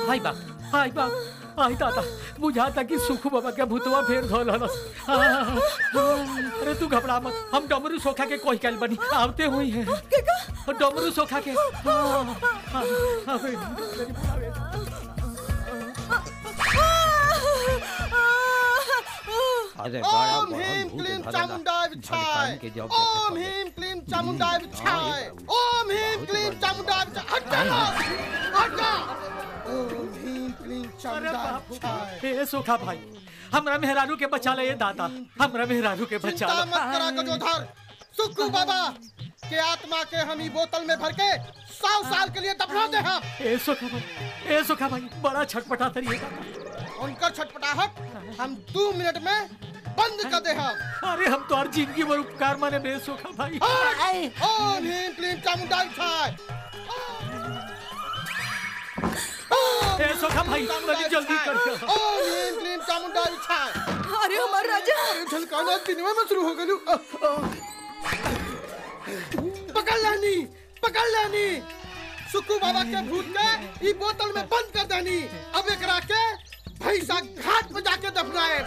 हाय बाप, हाय बाप, आई दादा बुझाता कि सुखू बाबा के भूतवा फेर धोल हलस। अरे तू घबरा मत, हम डमरू सोखा के कोई कल बनी आवते हुई हैं। डमरू सोखा के ओम ह्रीं क्लीं चामुंडाय विच्छाय, ओम ह्रीं क्लीं चामुंडाय विच्छाय, ओम ह्रीं क्लीं चामुंडाय विच्छाय। हट जा, हट जा। ओम ह्रीं क्लीं चामुंडाय विच्छाय। हे सोखा भाई, हमरा मेहरारू के बचा ले दादा, हमरा मेहरारू के बचा ले। चिंता मत करा गजोधर, सुक्कू बाबा के आत्मा के हम ही बोतल में भर के 100 साल के लिए दफना दे हम। ए सोखा भाई बड़ा छटपटा तरी है दादा। उनका छटपटाहट हम 2 मिनट में बंद कर दे हम। अरे हम तो हर जिंदगी भर उपकार माने बे सोखा भाई। ओम ह्रीं क्लीं चामुंडाय विच्छाय। ए सोखा भाई जल्दी कर। ओम ह्रीं क्लीं चामुंडाय विच्छाय। अरे हमार राजा, झलकाना दिनवा में शुरू हो गलू। पकड़ लानी, पकड़ लानी। सुक्कू बाबा के भूत के ई बोतल में बंद कर देनी। अब एकरा के भैंसा घाट पे जाके दफनाए।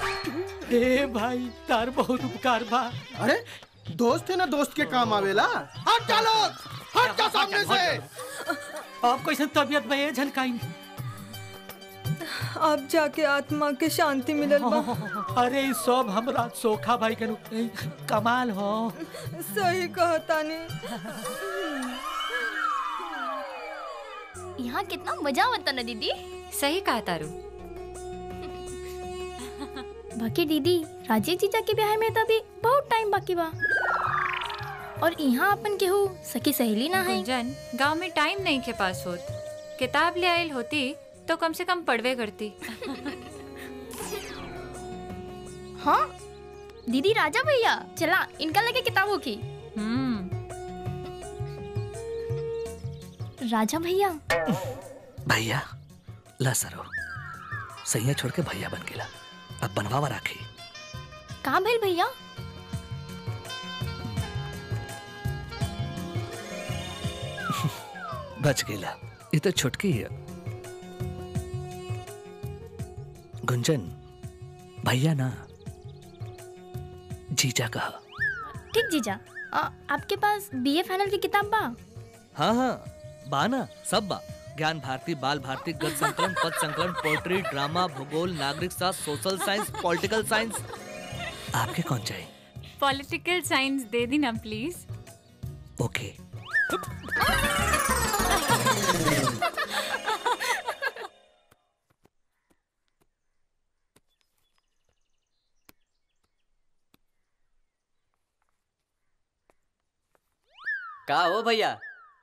ए भाई तार बहुत उपकार बा। अरे दोस्त है ना, दोस्त के काम आवेला। हट जा लोग, हट जा सामने से। आप कैसे तबीयत में ये झनकाई? अब जाके आत्मा के शांति मिलल बा। अरे ई सब हमरा सोखा भाई के कमाल हो। सही कहतानी। यहाँ कितना मजा आता ना दीदी। सही कहा तारू। बाकी दीदी राजेश जीजा के ब्याह में तो अभी बहुत टाइम बाकी बा, और यहाँ अपन केहू सखी सहेली ना है। गुंजन, गांव में टाइम नहीं के पास होत। किताब ले आयल होती तो कम से कम पढ़वे करती। हाँ दीदी, राजा भैया चला इनका लगे किताबों की। राजा भैया भैया ला सरो सैया छोड़ के भैया बन गेला, अब बनवावा राखी। कहाँ भेल भैया? बच गेला, ये तो छुटकी है। गुंजन भैया ना जीजा कहा। ठीक जीजा, आपके पास बीए फाइनल की किताब बा? हाँ हाँ बा ना, सब बा। ज्ञान भारती, बाल भारती, गद्य संकलन, पद संकलन, पोएट्री, ड्रामा, भूगोल, नागरिक शास्त्र, सोशल साइंस, पॉलिटिकल साइंस। आपके कौन चाहिए? पॉलिटिकल साइंस दे दी ना प्लीज। ओके। का हो भैया,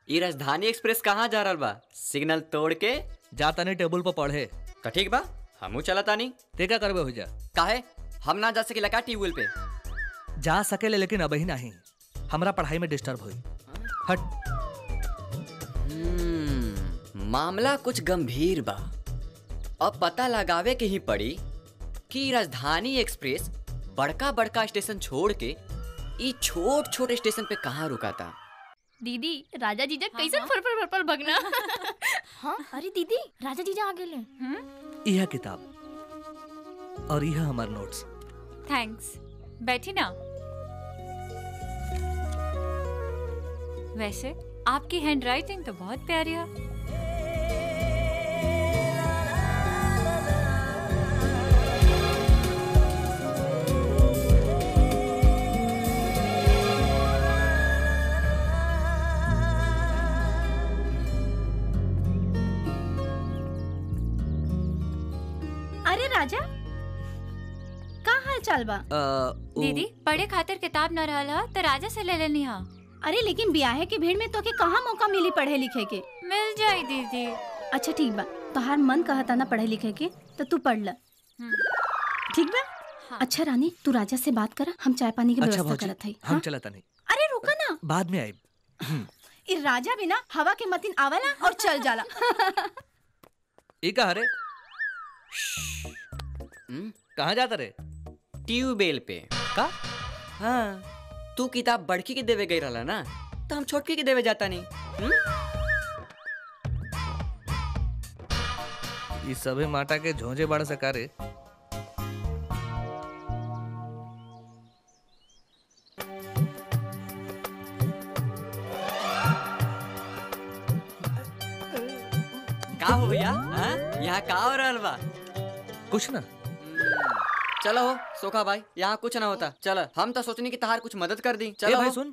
ये राजधानी एक्सप्रेस कहाँ जा रहल बा? सिग्नल तोड़ के जाता नहीं टेबल पर पढ़े। तो ठीक बा, हमू चलता नहीं। ते क्या करबे हो जा? काहे हम ना जा सकेला का ट्यूबवेल पे? जा सकेले लेकिन अभी नहीं, हमरा पढ़ाई में डिस्टर्ब हुई। हट। मामला कुछ गंभीर बा। अब पता लगावे के ही पड़ी कि राजधानी एक्सप्रेस बड़का बड़का स्टेशन छोड़ के ये छोट छोट स्टेशन पे कहाँ रुका था। दीदी राजा जीजा कैसे फर भगना। हाँ अरे दीदी राजा जीजा आ गए। यह किताब और यह हमारे नोट्स। थैंक्स, बैठी ना। वैसे आपकी हैंडराइटिंग तो बहुत प्यारी है। अरे राजा का हाल चाल बा? दीदी पढ़े खातिर किताब न रहला तो राजा से ले लेनी हा। अरे लेकिन ब्याह के भीड़ में तो के कहाँ मौका मिली पढ़े लिखे के? मिल जाए दीदी। अच्छा ठीक बा, तोहार मन कहता ना पढ़े लिखे के तो तू पढ़ ल। ठीक बा? हाँ। अच्छा रानी तू राजा से बात कर, हम चाय पानी की व्यवस्था करत हई। हम चलता नहीं। अरे रुका ना, बाद में आई। इस राजा बिना हवा के मतीन आवाला और चल जाला। एक हरे कहाँ जाता रे? ट्यूबवेल पे। का? हाँ, तू किताब बड़की के देवे गई रहला ना, तो हम छोटकी के देवे जाता नहीं। ये सभी माटा के झोंझे बड़ सकारे। का हो भैया? यहाँ का हो रहल बा? कुछ ना। चलो हो सोखा भाई, यहाँ कुछ ना होता। चल हम तो सोचनी कि तहार कुछ मदद कर दी। चलो भाई सुन,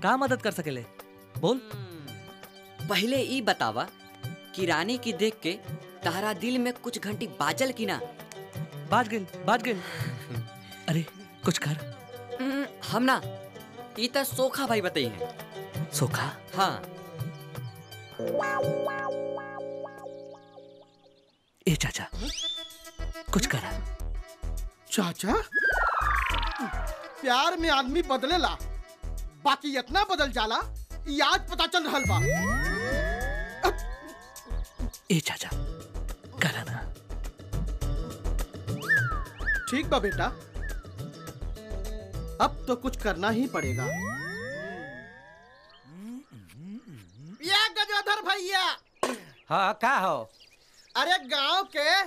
का मदद कर सकेले बोल। पहले ई बतावा कि रानी की देख के तहरा दिल में कुछ घंटी बाजल की ना? बाज गेल। अरे कुछ कर। हम ना, ई तो सोखा भाई बताई है। सोखा? हाँ। ए चाचा कुछ करा। चाचा प्यार में आदमी बदलेला, बाकी इतना बदल जाला ये आज पता चल रहल बा। ए चाचा करा ना। ठीक बा बेटा, अब तो कुछ करना ही पड़ेगा। ये गजोधर भैया। हाँ का हो? अरे गांव के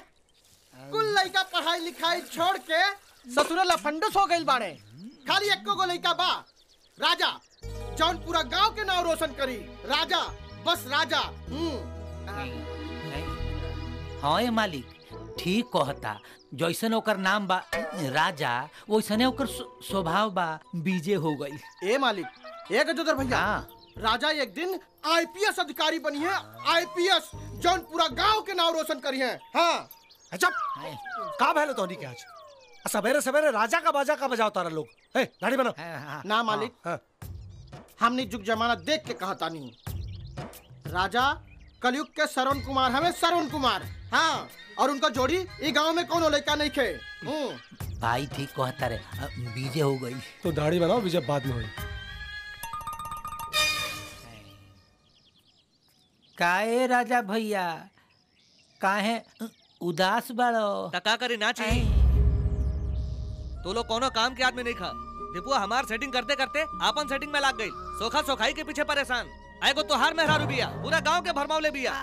कुल लड़का पढ़ाई लिखाई छोड़ के ससुरे लफंडस हो गइल बाड़े। खाली एको गो लड़का बा, राजा, जौन पूरा गांव के नाम रोशन करी। राजा, बस राजा। हाँ ये मालिक ठीक कहता, जैसन ओकर नाम बा राजा वैसने ओकर स्वभाव बा बीजे हो गई। ए मालिक, ए गजोदर भैया, राजा एक दिन आईपीएस अधिकारी बनी है। आईपीएस जौन पूरा गांव के नाम रोशन करी है। हाँ अच्छा का भले तो नहीं के आज सवेरे सवेरे राजा का बाजा का बजाओ तारा लोग। दाढ़ी बनाओ। ना मालिक, हमने जुग जमाना देख के कहा था नहीं। राजा कलयुग के श्रवण कुमार हमें श्रवण कुमार। हाँ, और उनका जोड़ी ये गांव में कौन लड़का नहीं खे। भाई ठीक कहता रे, बीजे हो गई। तो दाढ़ी बनाओ, बीजे बाद में हुई। काहे राजा भैया काहे उदास बाड़ो? टका करी ना चाहिए। तो लोग कोनो काम के आदमी नहीं खा। दीपुआ हमार सेटिंग करते करते आपन सेटिंग में लाग गई। सोखा सोखाई के पीछे परेशान। आएगो तोहार मेहरारू बिया, पूरा गांव के भरमावले बिया।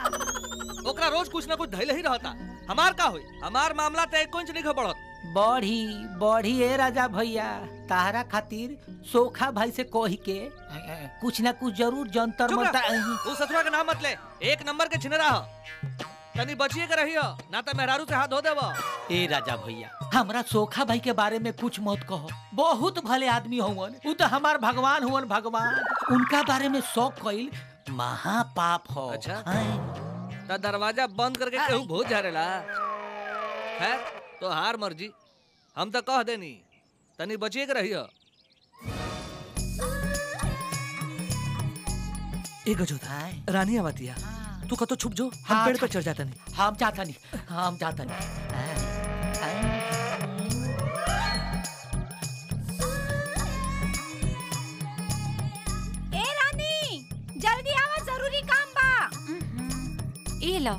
ओकरा रोज कुछ ना कुछ धैले ही रहता। हमार का होई? हमार मामला तो 1 इंच नहीं बढ़त। बढ़ी ए राजा भैया, तारा खातिर सोखा भाई से कही के कुछ ना कुछ जरूर जंतर मंतर। तू ससुरा के नाम मत ले, 1 नंबर के छिनरा हो। तनी बचिए के रही हो, ना तो मेहरारू से हाथ धो देबो। ए राजा भैया, हमरा सोखा भाई के बारे में कुछ मत कहो। बहुत भले आदमी होवन, उ तो हमार भगवान हुवन भगवान। उनका बारे में शौक कइल महापाप हो। अच्छा तो दरवाजा बंद करके केहू भूत झारेला। खैर तो हार मर्जी, हम तो कह देनी, तनी बचिए के रही हो। एक गजोदर रानी आवतिया, तू कतो छुप जो, हम पेड़ पे चढ़ जाता नहीं। हम जाता नहीं। ए रानी जल्दी आवा, जरूरी काम बा। ये लो